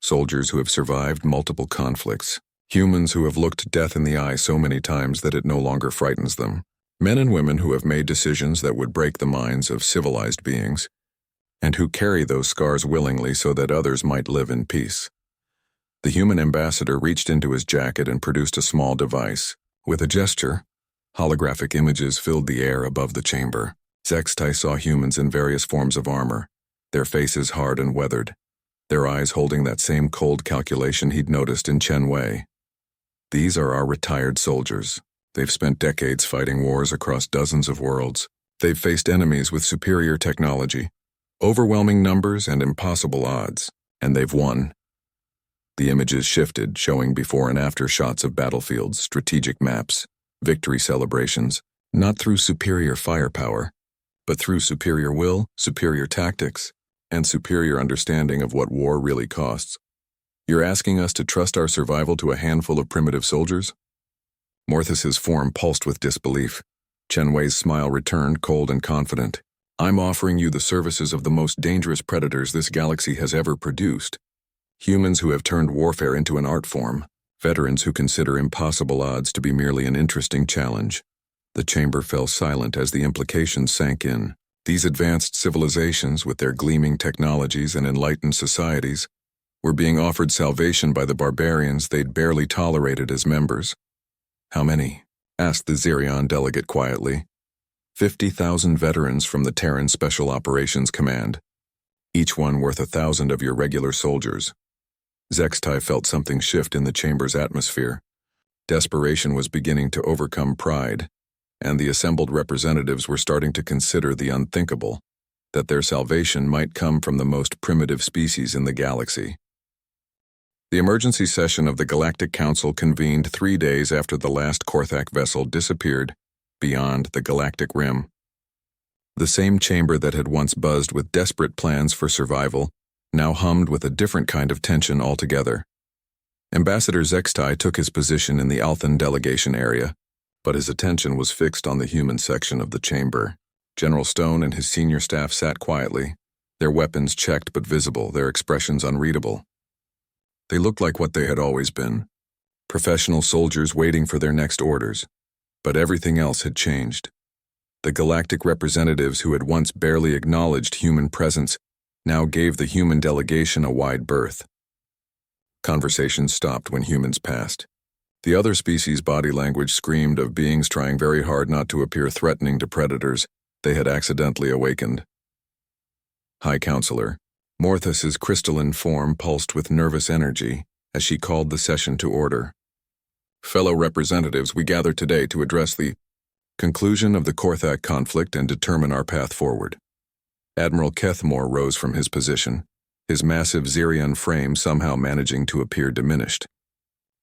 Soldiers who have survived multiple conflicts. Humans who have looked death in the eye so many times that it no longer frightens them. Men and women who have made decisions that would break the minds of civilized beings, and who carry those scars willingly so that others might live in peace. The human ambassador reached into his jacket and produced a small device. With a gesture, holographic images filled the air above the chamber. Sextai saw humans in various forms of armor, their faces hard and weathered, their eyes holding that same cold calculation he'd noticed in Chen Wei. These are our retired soldiers. They've spent decades fighting wars across dozens of worlds. They've faced enemies with superior technology, overwhelming numbers and impossible odds, and they've won. The images shifted, showing before and after shots of battlefields, strategic maps, victory celebrations, not through superior firepower, but through superior will, superior tactics, and superior understanding of what war really costs. You're asking us to trust our survival to a handful of primitive soldiers? Morthus's form pulsed with disbelief. Chen Wei's smile returned, cold and confident. I'm offering you the services of the most dangerous predators this galaxy has ever produced. Humans who have turned warfare into an art form. Veterans who consider impossible odds to be merely an interesting challenge. The chamber fell silent as the implications sank in. These advanced civilizations, with their gleaming technologies and enlightened societies, were being offered salvation by the barbarians they'd barely tolerated as members. How many? Asked the Zirion delegate quietly. 50,000 veterans from the Terran Special Operations Command, each one worth 1,000 of your regular soldiers. Sextai felt something shift in the chamber's atmosphere. Desperation was beginning to overcome pride, and the assembled representatives were starting to consider the unthinkable, that their salvation might come from the most primitive species in the galaxy. The emergency session of the Galactic Council convened 3 days after the last Korthak vessel disappeared beyond the galactic rim. The same chamber that had once buzzed with desperate plans for survival now hummed with a different kind of tension altogether. Ambassador Sextai took his position in the Althan delegation area, but his attention was fixed on the human section of the chamber. General Stone and his senior staff sat quietly, their weapons checked but visible, their expressions unreadable. They looked like what they had always been, professional soldiers waiting for their next orders. But everything else had changed. The galactic representatives who had once barely acknowledged human presence now gave the human delegation a wide berth. Conversations stopped when humans passed. The other species' body language screamed of beings trying very hard not to appear threatening to predators they had accidentally awakened. High Counselor, Morthus's crystalline form pulsed with nervous energy as she called the session to order. Fellow representatives, we gather today to address the conclusion of the Korthak conflict and determine our path forward. Admiral Kethmore rose from his position, his massive Zirion frame somehow managing to appear diminished.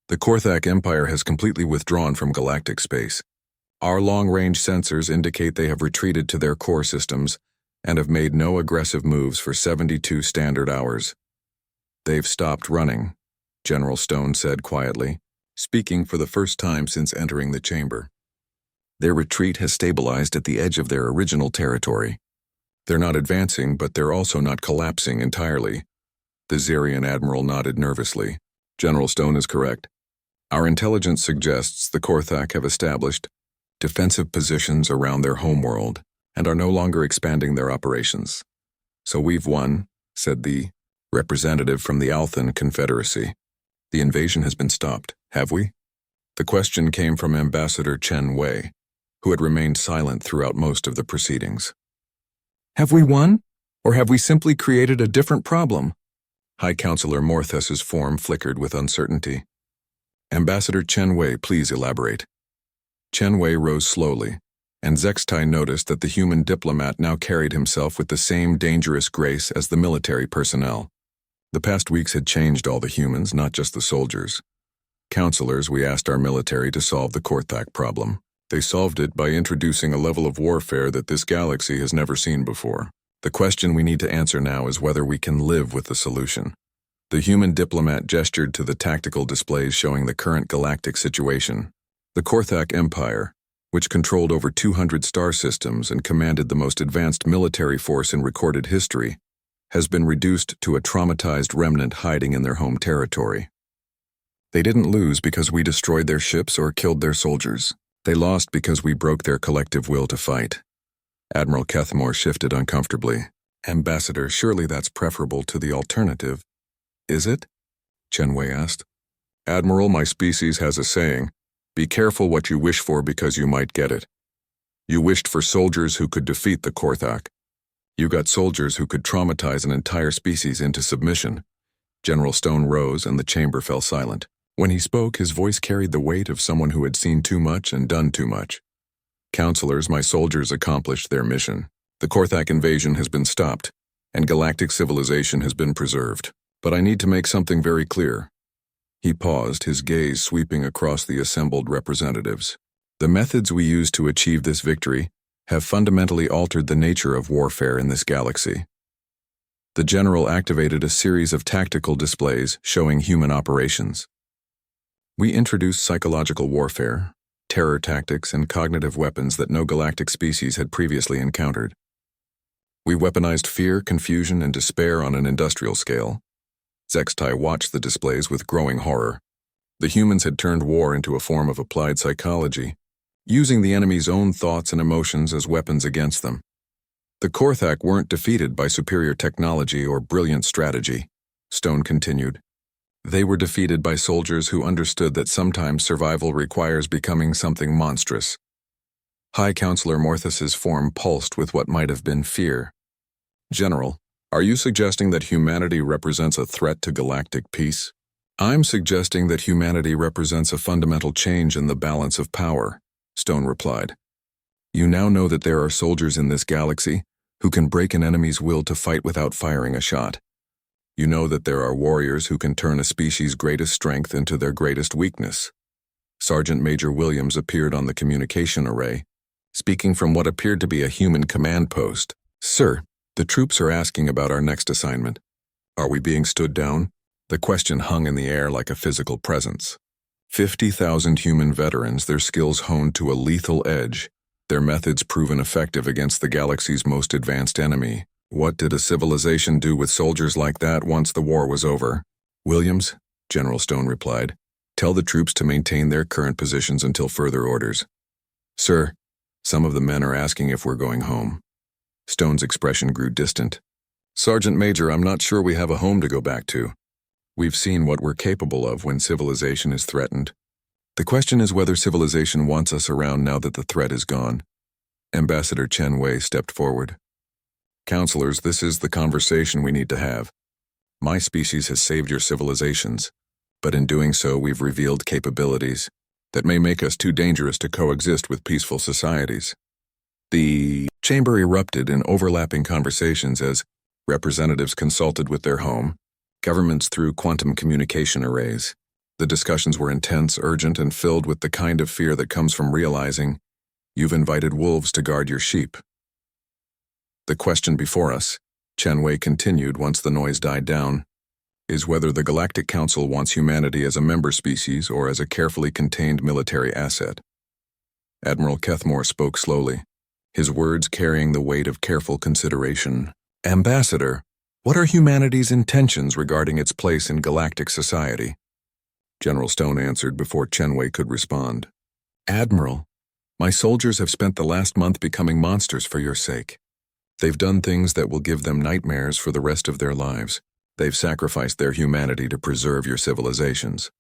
The Korthak Empire has completely withdrawn from galactic space. Our long-range sensors indicate they have retreated to their core systems and have made no aggressive moves for 72 standard hours. They've stopped running, General Stone said quietly, speaking for the first time since entering the chamber. Their retreat has stabilized at the edge of their original territory. They're not advancing, but they're also not collapsing entirely. The Zirion admiral nodded nervously. General Stone is correct. Our intelligence suggests the Korthak have established defensive positions around their homeworld and are no longer expanding their operations. So we've won, said the representative from the Althan Confederacy. The invasion has been stopped, have we? The question came from Ambassador Chen Wei, who had remained silent throughout most of the proceedings. Have we won? Or have we simply created a different problem? High Counselor Morthus's form flickered with uncertainty. Ambassador Chen Wei, please elaborate. Chen Wei rose slowly, and Sextai noticed that the human diplomat now carried himself with the same dangerous grace as the military personnel. The past weeks had changed all the humans, not just the soldiers. Counselors, we asked our military to solve the Korthak problem. They solved it by introducing a level of warfare that this galaxy has never seen before. The question we need to answer now is whether we can live with the solution. The human diplomat gestured to the tactical displays showing the current galactic situation. The Korthak Empire, which controlled over 200 star systems and commanded the most advanced military force in recorded history, has been reduced to a traumatized remnant hiding in their home territory. They didn't lose because we destroyed their ships or killed their soldiers. They lost because we broke their collective will to fight. Admiral Kethmore shifted uncomfortably. Ambassador, surely that's preferable to the alternative. Is it? Chen Wei asked. Admiral, my species has a saying, be careful what you wish for because you might get it. You wished for soldiers who could defeat the Korthak. You got soldiers who could traumatize an entire species into submission. General Stone rose and the chamber fell silent. When he spoke, his voice carried the weight of someone who had seen too much and done too much. Counselors, my soldiers accomplished their mission. The Korthak invasion has been stopped, and galactic civilization has been preserved. But I need to make something very clear. He paused, his gaze sweeping across the assembled representatives. The methods we use to achieve this victory have fundamentally altered the nature of warfare in this galaxy. The general activated a series of tactical displays showing human operations. We introduced psychological warfare, terror tactics, and cognitive weapons that no galactic species had previously encountered. We weaponized fear, confusion, and despair on an industrial scale. Zextai watched the displays with growing horror. The humans had turned war into a form of applied psychology, using the enemy's own thoughts and emotions as weapons against them. The Korthak weren't defeated by superior technology or brilliant strategy, Stone continued. They were defeated by soldiers who understood that sometimes survival requires becoming something monstrous. High Counselor Morthus's form pulsed with what might have been fear. General, are you suggesting that humanity represents a threat to galactic peace? I'm suggesting that humanity represents a fundamental change in the balance of power, Stone replied. You now know that there are soldiers in this galaxy who can break an enemy's will to fight without firing a shot. You know that there are warriors who can turn a species' greatest strength into their greatest weakness. Sergeant Major Williams appeared on the communication array, speaking from what appeared to be a human command post. Sir, the troops are asking about our next assignment. Are we being stood down? The question hung in the air like a physical presence. 50,000 human veterans, their skills honed to a lethal edge, their methods proven effective against the galaxy's most advanced enemy. What did a civilization do with soldiers like that once the war was over? Williams, General Stone replied, tell the troops to maintain their current positions until further orders. Sir, some of the men are asking if we're going home. Stone's expression grew distant. Sergeant Major, I'm not sure we have a home to go back to. We've seen what we're capable of when civilization is threatened. The question is whether civilization wants us around now that the threat is gone. Ambassador Chen Wei stepped forward. Counselors, this is the conversation we need to have. My species has saved your civilizations, but in doing so we've revealed capabilities that may make us too dangerous to coexist with peaceful societies. The chamber erupted in overlapping conversations as representatives consulted with their home, governments through quantum communication arrays. The discussions were intense, urgent, and filled with the kind of fear that comes from realizing you've invited wolves to guard your sheep. The question before us, Chen Wei continued once the noise died down, is whether the Galactic Council wants humanity as a member species or as a carefully contained military asset. Admiral Kethmore spoke slowly, his words carrying the weight of careful consideration. Ambassador, what are humanity's intentions regarding its place in galactic society? General Stone answered before Chen Wei could respond. Admiral, my soldiers have spent the last month becoming monsters for your sake. They've done things that will give them nightmares for the rest of their lives. They've sacrificed their humanity to preserve your civilizations.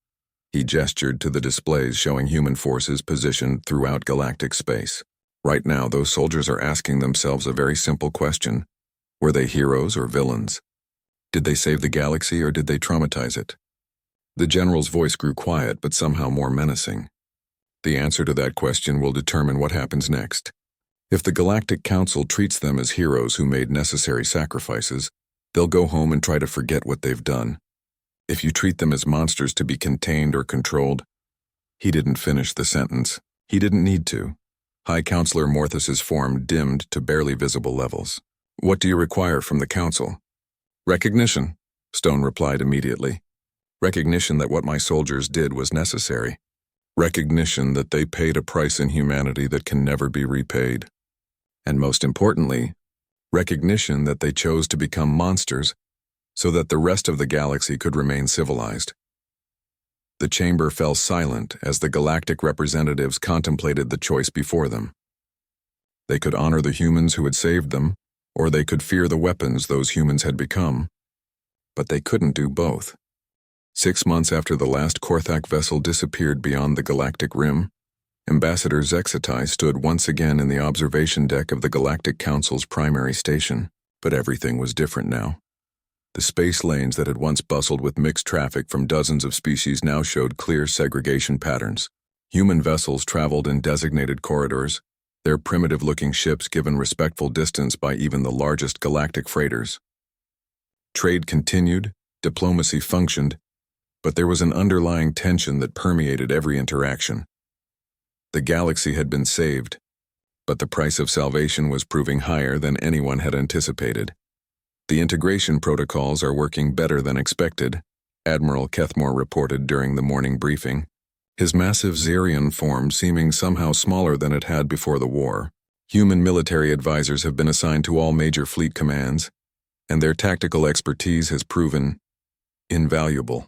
He gestured to the displays showing human forces positioned throughout galactic space. Right now, those soldiers are asking themselves a very simple question. Were they heroes or villains? Did they save the galaxy or did they traumatize it? The general's voice grew quiet but somehow more menacing. The answer to that question will determine what happens next. If the Galactic Council treats them as heroes who made necessary sacrifices, they'll go home and try to forget what they've done. If you treat them as monsters to be contained or controlled, he didn't finish the sentence. He didn't need to. High Counselor Morthus's form dimmed to barely visible levels. What do you require from the Council? Recognition, Stone replied immediately. Recognition that what my soldiers did was necessary. recognition that they paid a price in humanity that can never be repaid. And most importantly, recognition that they chose to become monsters so that the rest of the galaxy could remain civilized. The chamber fell silent as the galactic representatives contemplated the choice before them. They could honor the humans who had saved them, or they could fear the weapons those humans had become. But they couldn't do both. 6 months after the last Korthak vessel disappeared beyond the galactic rim, Ambassador Zexatai stood once again in the observation deck of the Galactic Council's primary station, but everything was different now. The space lanes that had once bustled with mixed traffic from dozens of species now showed clear segregation patterns. Human vessels traveled in designated corridors, their primitive-looking ships given respectful distance by even the largest galactic freighters. Trade continued, diplomacy functioned, but there was an underlying tension that permeated every interaction. The galaxy had been saved, but the price of salvation was proving higher than anyone had anticipated. The integration protocols are working better than expected, Admiral Kethmore reported during the morning briefing, his massive Xerion form seeming somehow smaller than it had before the war. Human military advisors have been assigned to all major fleet commands, and their tactical expertise has proven invaluable.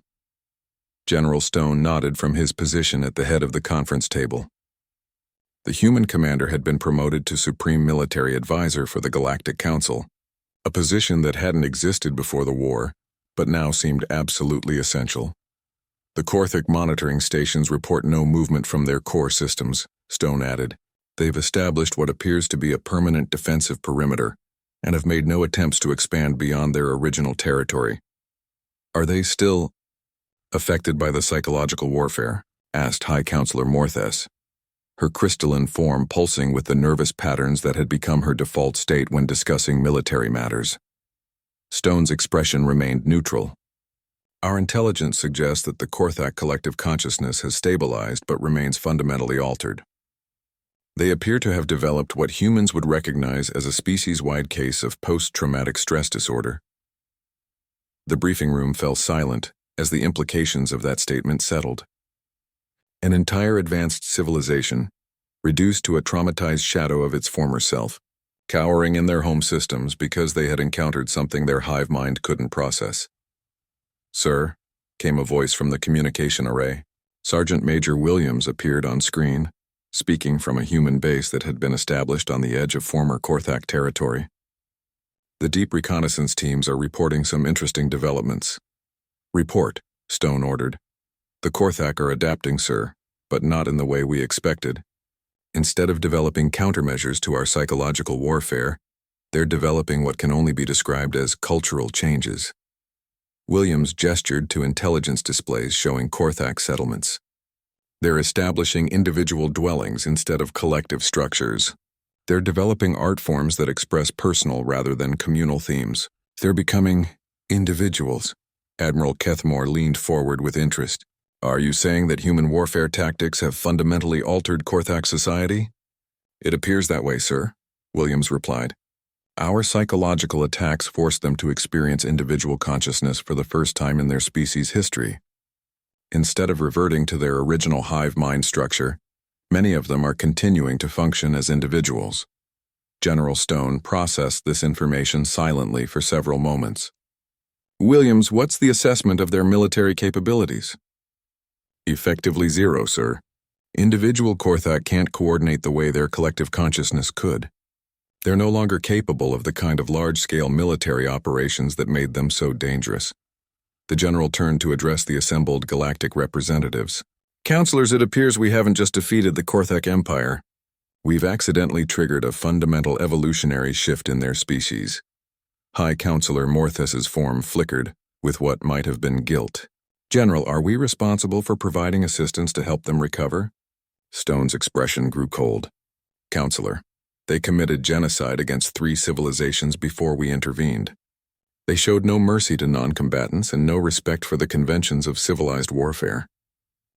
General Stone nodded from his position at the head of the conference table. The human commander had been promoted to Supreme Military Advisor for the Galactic Council, a position that hadn't existed before the war, but now seemed absolutely essential. The Korthak monitoring stations report no movement from their core systems, Stone added. They've established what appears to be a permanent defensive perimeter, and have made no attempts to expand beyond their original territory. Are they still affected by the psychological warfare? Asked High Counselor Morthes, her crystalline form pulsing with the nervous patterns that had become her default state when discussing military matters. Stone's expression remained neutral. Our intelligence suggests that the Korthak collective consciousness has stabilized but remains fundamentally altered. They appear to have developed what humans would recognize as a species-wide case of post-traumatic stress disorder. The briefing room fell silent as the implications of that statement settled. An entire advanced civilization, reduced to a traumatized shadow of its former self, cowering in their home systems because they had encountered something their hive mind couldn't process. "Sir," came a voice from the communication array. Sergeant Major Williams appeared on screen, speaking from a human base that had been established on the edge of former Korthak territory. "The deep reconnaissance teams are reporting some interesting developments." "Report," Stone ordered. "The Korthak are adapting, sir, but not in the way we expected. Instead of developing countermeasures to our psychological warfare, they're developing what can only be described as cultural changes." Williams gestured to intelligence displays showing Korthak settlements. "They're establishing individual dwellings instead of collective structures. They're developing art forms that express personal rather than communal themes. They're becoming individuals." Admiral Kethmore leaned forward with interest. "Are you saying that human warfare tactics have fundamentally altered Korthak society?" "It appears that way, sir," Williams replied. "Our psychological attacks forced them to experience individual consciousness for the first time in their species' history. Instead of reverting to their original hive mind structure, many of them are continuing to function as individuals." General Stone processed this information silently for several moments. "Williams, what's the assessment of their military capabilities?" "Effectively zero, sir. Individual Korthak can't coordinate the way their collective consciousness could. They're no longer capable of the kind of large-scale military operations that made them so dangerous." The general turned to address the assembled galactic representatives. "Counselors, it appears we haven't just defeated the Korthak Empire. We've accidentally triggered a fundamental evolutionary shift in their species." High Counselor Morthes's form flickered with what might have been guilt. "General, are we responsible for providing assistance to help them recover?" Stone's expression grew cold. "Counselor, they committed genocide against 3 civilizations before we intervened. They showed no mercy to non-combatants and no respect for the conventions of civilized warfare.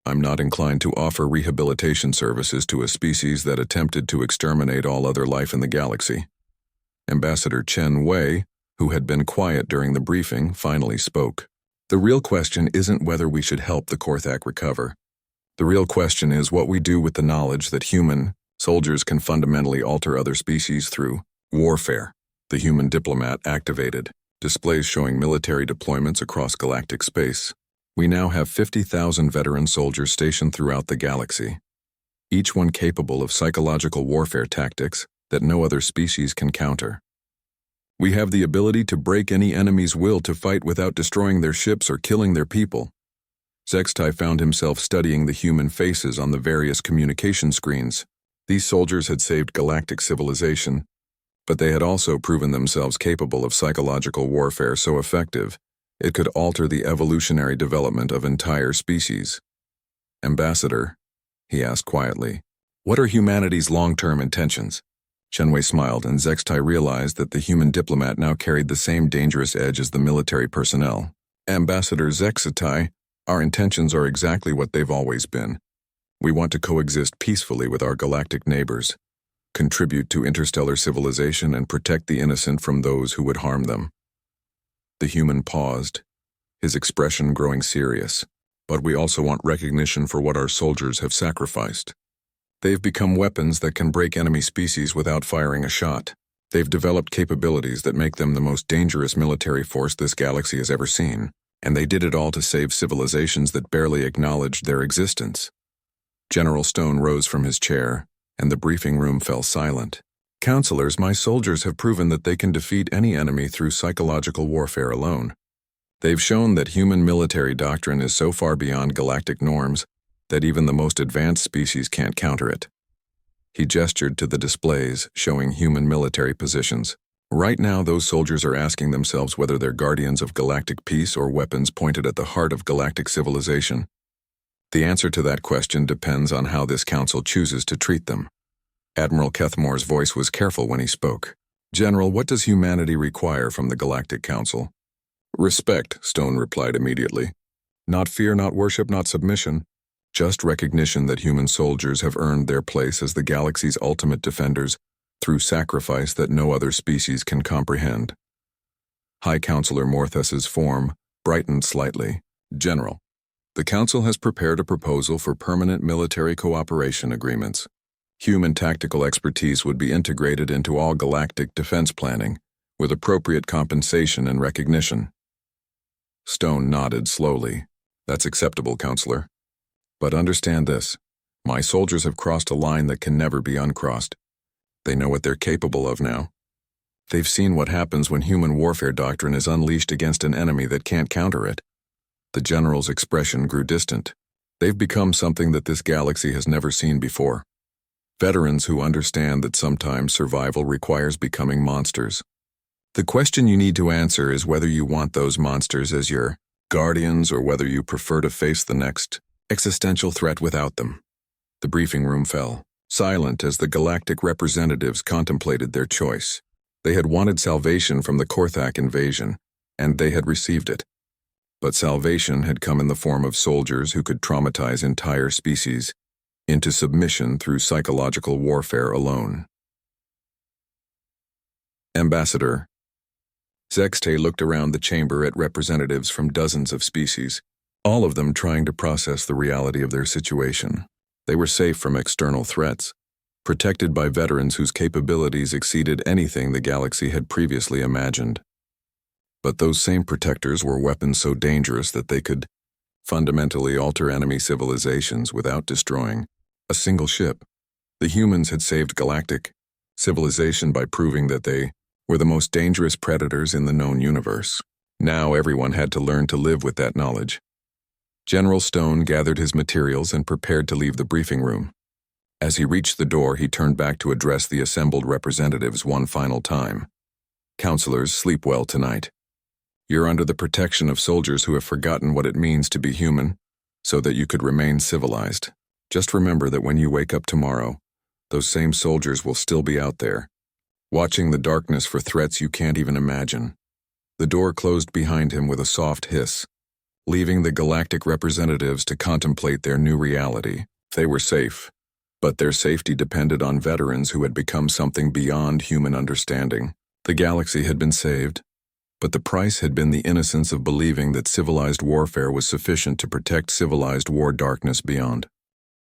I'm not inclined to offer rehabilitation services to a species that attempted to exterminate all other life in the galaxy." Ambassador Chen Wei, who had been quiet during the briefing, finally spoke. "The real question isn't whether we should help the Korthak recover. The real question is what we do with the knowledge that human soldiers can fundamentally alter other species through warfare. The human diplomat activated displays showing military deployments across galactic space. We now have 50,000 veteran soldiers stationed throughout the galaxy, each one capable of psychological warfare tactics that no other species can counter. We have the ability to break any enemy's will to fight without destroying their ships or killing their people. Zextai found himself studying the human faces on the various communication screens. These soldiers had saved galactic civilization, but they had also proven themselves capable of psychological warfare so effective it could alter the evolutionary development of entire species. "Ambassador," he asked quietly, "what are humanity's long-term intentions?" Shenwei smiled, and Zextai realized that the human diplomat now carried the same dangerous edge as the military personnel. "Ambassador Zextai, our intentions are exactly what they've always been. We want to coexist peacefully with our galactic neighbors, contribute to interstellar civilization, and protect the innocent from those who would harm them." The human paused, his expression growing serious. "But we also want recognition for what our soldiers have sacrificed. They've become weapons that can break enemy species without firing a shot. They've developed capabilities that make them the most dangerous military force this galaxy has ever seen, and they did it all to save civilizations that barely acknowledged their existence." General Stone rose from his chair, and the briefing room fell silent. "Counselors, my soldiers have proven that they can defeat any enemy through psychological warfare alone. They've shown that human military doctrine is so far beyond galactic norms that even the most advanced species can't counter it." He gestured to the displays showing human military positions. "Right now, those soldiers are asking themselves whether they're guardians of galactic peace or weapons pointed at the heart of galactic civilization. The answer to that question depends on how this council chooses to treat them." Admiral Kethmore's voice was careful when he spoke. "General, what does humanity require from the Galactic Council?" "Respect," Stone replied immediately. "Not fear, not worship, not submission. Just recognition that human soldiers have earned their place as the galaxy's ultimate defenders through sacrifice that no other species can comprehend." High Counselor Morthes's form brightened slightly. "General, the Council has prepared a proposal for permanent military cooperation agreements. Human tactical expertise would be integrated into all galactic defense planning, with appropriate compensation and recognition." Stone nodded slowly. "That's acceptable, Counselor. But understand this. My soldiers have crossed a line that can never be uncrossed. They know what they're capable of now. They've seen what happens when human warfare doctrine is unleashed against an enemy that can't counter it." The general's expression grew distant. "They've become something that this galaxy has never seen before. Veterans who understand that sometimes survival requires becoming monsters. The question you need to answer is whether you want those monsters as your guardians or whether you prefer to face the next existential threat without them." The briefing room fell silent as the galactic representatives contemplated their choice. They had wanted salvation from the Korthak invasion, and they had received it. But salvation had come in the form of soldiers who could traumatize entire species into submission through psychological warfare alone. "Ambassador." Zextai looked around the chamber at representatives from dozens of species, all of them trying to process the reality of their situation. They were safe from external threats, protected by veterans whose capabilities exceeded anything the galaxy had previously imagined. But those same protectors were weapons so dangerous that they could fundamentally alter enemy civilizations without destroying a single ship. The humans had saved galactic civilization by proving that they were the most dangerous predators in the known universe. Now everyone had to learn to live with that knowledge. General Stone gathered his materials and prepared to leave the briefing room. As he reached the door, he turned back to address the assembled representatives one final time. "Counselors, sleep well tonight. You're under the protection of soldiers who have forgotten what it means to be human, so that you could remain civilized. Just remember that when you wake up tomorrow, those same soldiers will still be out there, watching the darkness for threats you can't even imagine." The door closed behind him with a soft hiss, leaving the galactic representatives to contemplate their new reality. They were safe, but their safety depended on veterans who had become something beyond human understanding. The galaxy had been saved, but the price had been the innocence of believing that civilized warfare was sufficient to protect civilized war darkness beyond.